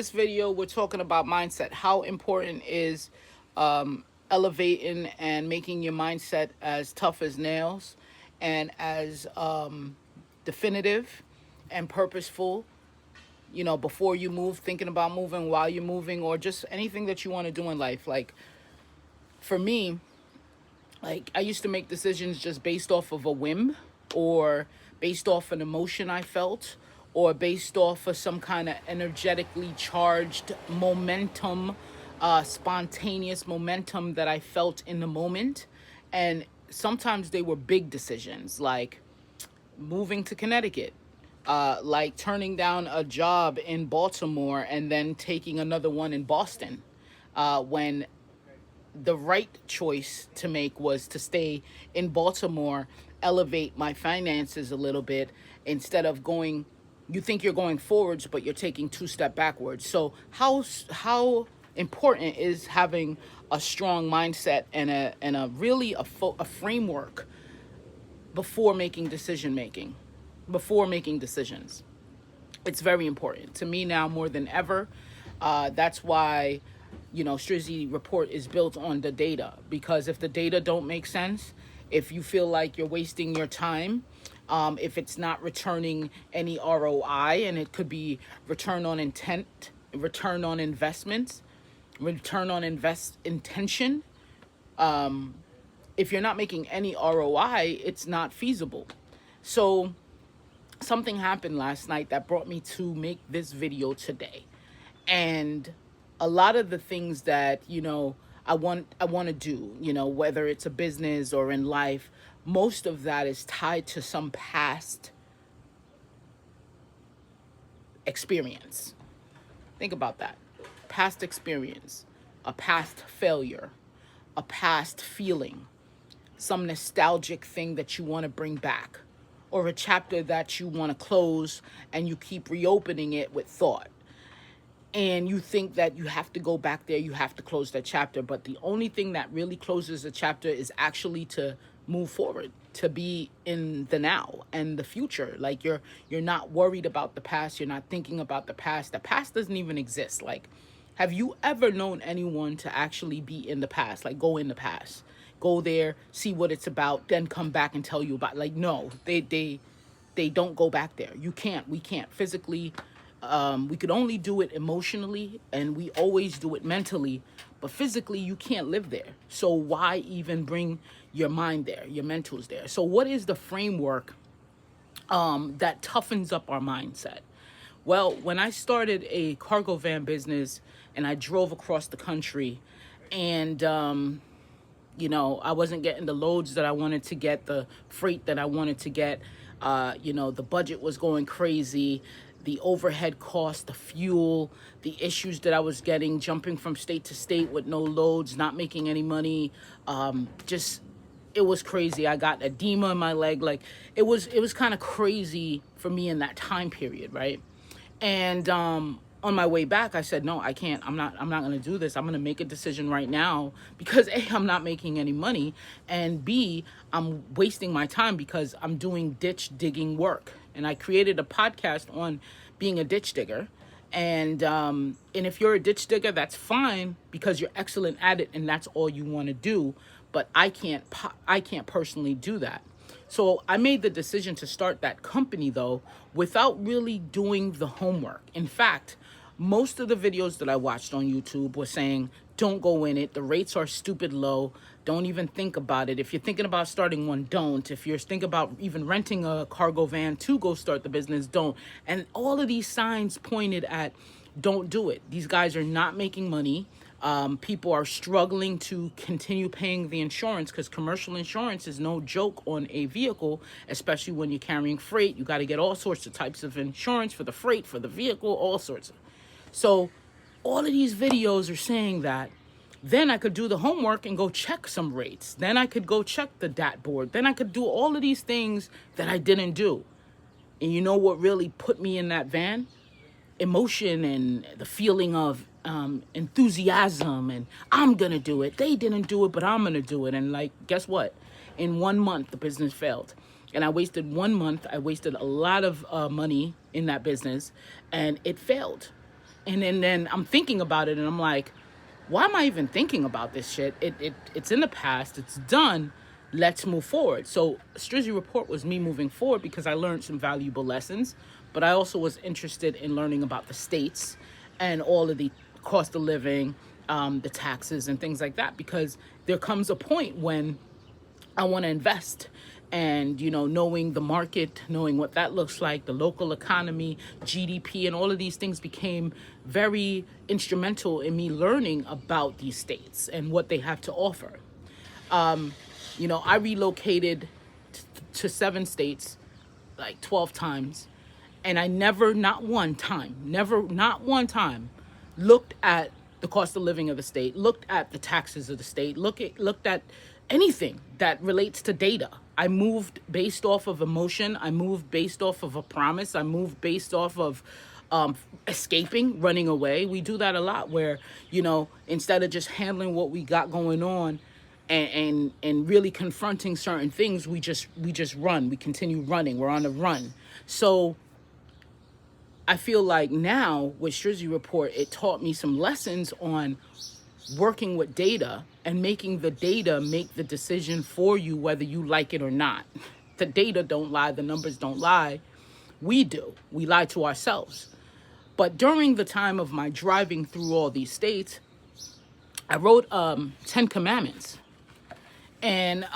This video, we're talking about mindset. How important is elevating and making your mindset as tough as nails and as definitive and purposeful, before you move, thinking about moving, while you're moving, or just anything that you want to do in life. Like, for me, like, I used to make decisions just based off of a whim, or based off an emotion I felt, or based off of some kind of energetically charged momentum, spontaneous momentum that I felt in the moment. And sometimes they were big decisions, like moving to Connecticut, like turning down a job in Baltimore and then taking another one in Boston, when the right choice to make was to stay in Baltimore, elevate my finances a little bit, instead of going, you think you're going forwards but you're taking two step backwards. So how important is having a strong mindset and a really a framework before making before making decisions. It's very important to me now more than ever. That's why, Strizzy report is built on the data, because if the data don't make sense, if you feel like you're wasting your time, if it's not returning any ROI, and it could be return on intent, return on investments, return on invest intention. If you're not making any ROI, it's not feasible. So something happened last night that brought me to make this video today. And a lot of the things that, I want to do, whether it's a business or in life, most of that is tied to some past experience. Think about that. Past experience, a past failure, a past feeling, some nostalgic thing that you want to bring back, or a chapter that you want to close and you keep reopening it with thought. And you think that you have to go back there, you have to close that chapter. But the only thing that really closes a chapter is actually to move forward, to be in the now and the future. Like, you're not worried about the past, you're not thinking about the past. The past doesn't even exist. Like, have you ever known anyone to actually be in the past? Like, go in the past, go there, see what it's about, then come back and tell you about, like, no, they don't go back there. We can't physically. We could only do it emotionally, and we always do it mentally, but physically you can't live there. So why even bring your mind there, your mentals there? So what is the framework that toughens up our mindset? Well, when I started a cargo van business and I drove across the country, and I wasn't getting the loads that I wanted to get, the freight that I wanted to get. The budget was going crazy, the overhead cost, the fuel, the issues that I was getting, jumping from state to state with no loads, not making any money. Just, it was crazy. I got edema in my leg. Like, it was kind of crazy for me in that time period, right? And on my way back, I said, no, I can't. I'm not going to do this. I'm going to make a decision right now, because A, I'm not making any money, and B, I'm wasting my time because I'm doing ditch digging work. And I created a podcast on being a ditch digger. And if you're a ditch digger, that's fine, because you're excellent at it and that's all you want to do. But I can't personally do that. So I made the decision to start that company, though, without really doing the homework. In fact, most of the videos that I watched on YouTube were saying, don't go in it. The rates are stupid low. Don't even think about it. If you're thinking about starting one, don't. If you're thinking about even renting a cargo van to go start the business, don't. And all of these signs pointed at, don't do it. These guys are not making money. People are struggling to continue paying the insurance, because commercial insurance is no joke on a vehicle, especially when you're carrying freight. You got to get all sorts of types of insurance for the freight, for the vehicle, all sorts of. So all of these videos are saying that. Then I could do the homework and go check some rates. Then I could go check the DAT board. Then I could do all of these things that I didn't do. And you know what really put me in that van? Emotion and the feeling of enthusiasm, and I'm gonna do it. They didn't do it, but I'm gonna do it. And, like, guess what? In 1 month, the business failed. And I wasted 1 month. I wasted a lot of money in that business, and it failed. And then I'm thinking about it and I'm like, why am I even thinking about this shit? It's in the past. It's done. Let's move forward. So Strizzy Report was me moving forward because I learned some valuable lessons, but I also was interested in learning about the states and all of the cost of living, the taxes and things like that, because there comes a point when I want to invest. And, you know, knowing the market, knowing what that looks like, the local economy, GDP, and all of these things became very instrumental in me learning about these states and what they have to offer. You know, I relocated to 7 states like 12 times, and I never, not one time, looked at the cost of living of the state, looked at the taxes of the state, looked at anything that relates to data. I moved based off of emotion. I moved based off of a promise. I moved based off of escaping, running away. We do that a lot where, you know, instead of just handling what we got going on and really confronting certain things, we just run. We continue running. We're on the run. So I feel like now with Strizzy Report, it taught me some lessons on working with data and making the data make the decision for you, whether you like it or not. The data don't lie. The numbers don't lie. We do. We lie to ourselves. But during the time of my driving through all these states, I wrote 10 commandments. And,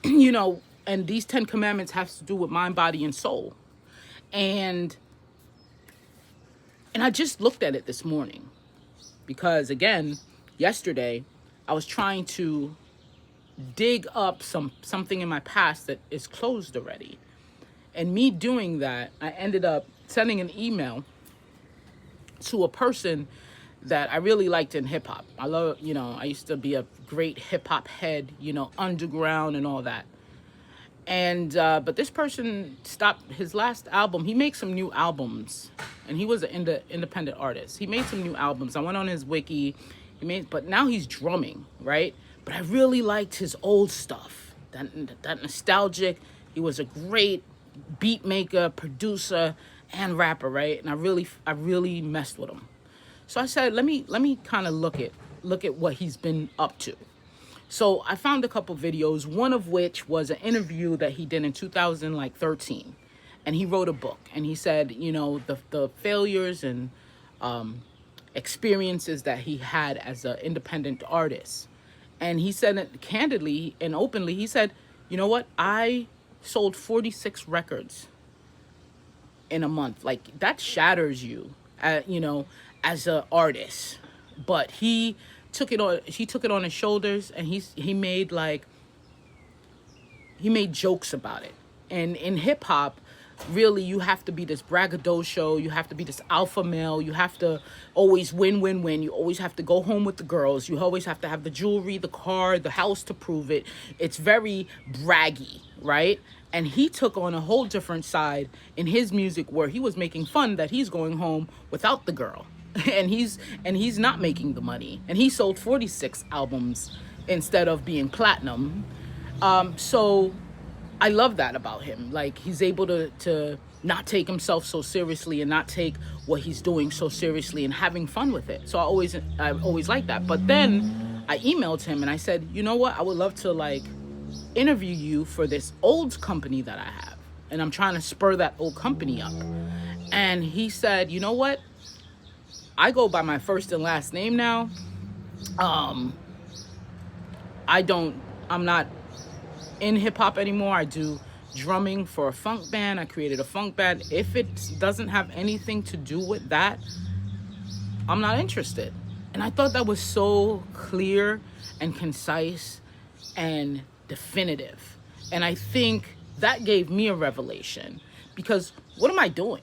you know, and these 10 commandments have to do with mind, body, and soul. And I just looked at it this morning because, again, yesterday I was trying to dig up something in my past that is closed already. And me doing that, I ended up sending an email to a person that I really liked in hip hop. I love, you know, I used to be a great hip hop head, you know, underground and all that. And, but this person stopped his last album. He makes some new albums, and he was an independent artist. He made some new albums. I went on his wiki. But now he's drumming, right? But I really liked his old stuff, that nostalgic. He was a great beat maker, producer, and rapper, right? And I really messed with him. So I said, let me kind of look at what he's been up to. So I found a couple videos, one of which was an interview that he did in 2013, and he wrote a book. And he said, you know, the failures and experiences that he had as an independent artist. And he said it candidly and openly. He said, you know what? I sold 46 records in a month. Like, that shatters you, you know, as an artist. But he took it on his shoulders, and he made jokes about it. And in hip hop, really, you have to be this braggadocio. You have to be this alpha male. You have to always win. You always have to go home with the girls. You always have to have the jewelry, the car, the house to prove it. It's very braggy, right? And he took on a whole different side in his music where he was making fun that he's going home without the girl. And he's not making the money. And he sold 46 albums instead of being platinum. So I love that about him. Like, he's able to not take himself so seriously and not take what he's doing so seriously and having fun with it. So I always like that. But then I emailed him and I said, you know what? I would love to like interview you for this old company that I have. And I'm trying to spur that old company up. And he said, you know what? I go by my first and last name now. I'm not in hip hop anymore. I do drumming for a funk band. I created a funk band. If it doesn't have anything to do with that, I'm not interested. And I thought that was so clear and concise and definitive. And I think that gave me a revelation, because what am I doing?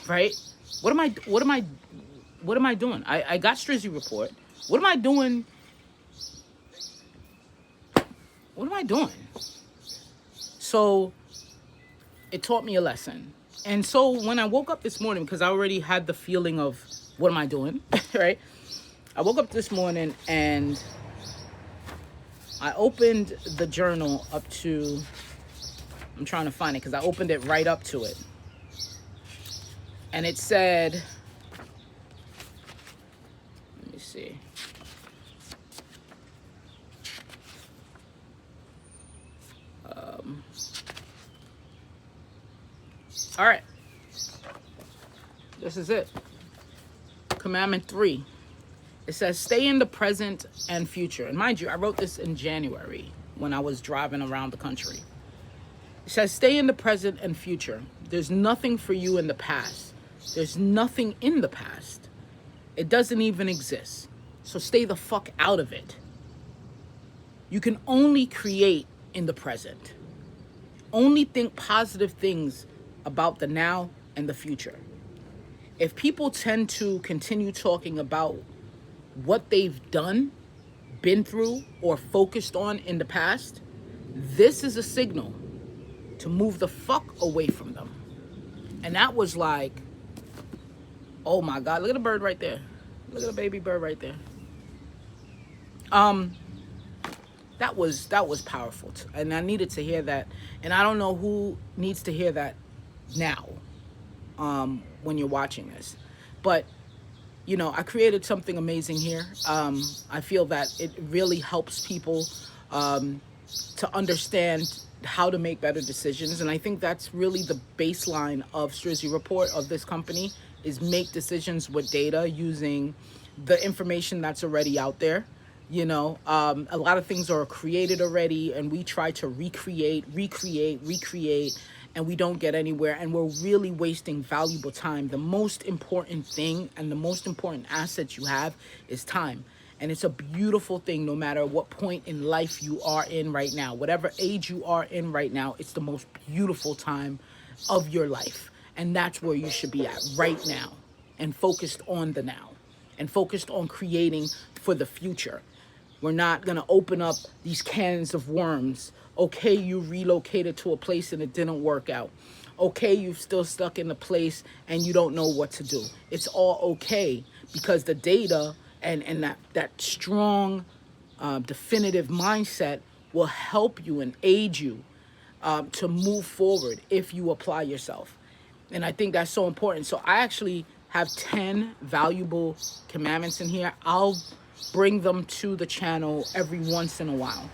Right? What am I doing? I got Strizzy Report. What am I doing? What am I doing? So it taught me a lesson. And so when I woke up this morning, because I already had the feeling of what am I doing, right? I woke up this morning and I opened the journal up to, I'm trying to find it because I opened it right up to it. And it said, see. All right. This is it. Commandment 3. It says, stay in the present and future. And mind you, I wrote this in January when I was driving around the country. It says, stay in the present and future. There's nothing for you in the past. There's nothing in the past. It doesn't even exist. So stay the fuck out of it. You can only create in the present. Only think positive things about the now and the future. If people tend to continue talking about what they've done, been through, or focused on in the past, this is a signal to move the fuck away from them. And that was like, oh my God, look at the bird right there. Look at the baby bird right there. That was powerful. And I needed to hear that. And I don't know who needs to hear that now, when you're watching this. But you know, I created something amazing here. I feel that it really helps people to understand how to make better decisions. And I think that's really the baseline of Strizzy Report, of this company, is make decisions with data using the information that's already out there. You know, a lot of things are created already, and we try to recreate, and we don't get anywhere, and we're really wasting valuable time. The most important thing and the most important asset you have is time. And it's a beautiful thing, no matter what point in life you are in right now. Whatever age you are in right now, it's the most beautiful time of your life. And that's where you should be at right now, and focused on the now, and focused on creating for the future. We're not going to open up these cans of worms. Okay, you relocated to a place and it didn't work out. Okay, you're still stuck in the place and you don't know what to do. It's all okay, because the data and that strong, definitive mindset will help you and aid you to move forward if you apply yourself. And I think that's so important. So I actually have 10 valuable commandments in here. I'll bring them to the channel every once in a while.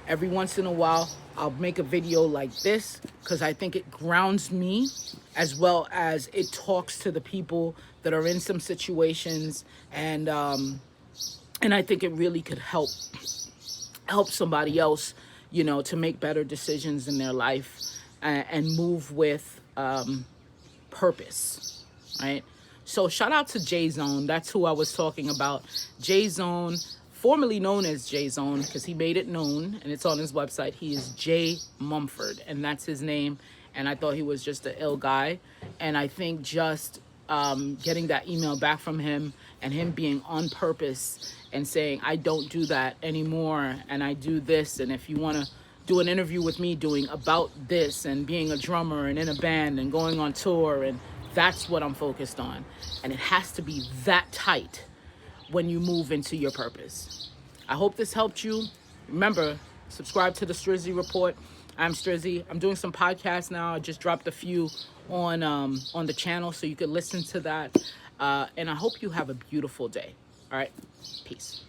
Every once in a while, I'll make a video like this, because I think it grounds me, as well as it talks to the people that are in some situations, and I think it really could help somebody else, you know, to make better decisions in their life, and move with purpose, right? So shout out to J-Zone. That's who I was talking about. J-Zone, formerly known as J-Zone, because he made it known, and it's on his website. He is J Mumford, and that's his name. And I thought he was just an ill guy. And I think just getting that email back from him, and him being on purpose and saying, I don't do that anymore, and I do this. And if you want to do an interview with me doing about this, and being a drummer and in a band and going on tour, and that's what I'm focused on. And it has to be that tight when you move into your purpose. I hope this helped you. Remember, subscribe to the Strizzy Report. I'm Strizzy. I'm doing some podcasts now. I just dropped a few on the channel, so you can listen to that. And I hope you have a beautiful day. All right, peace.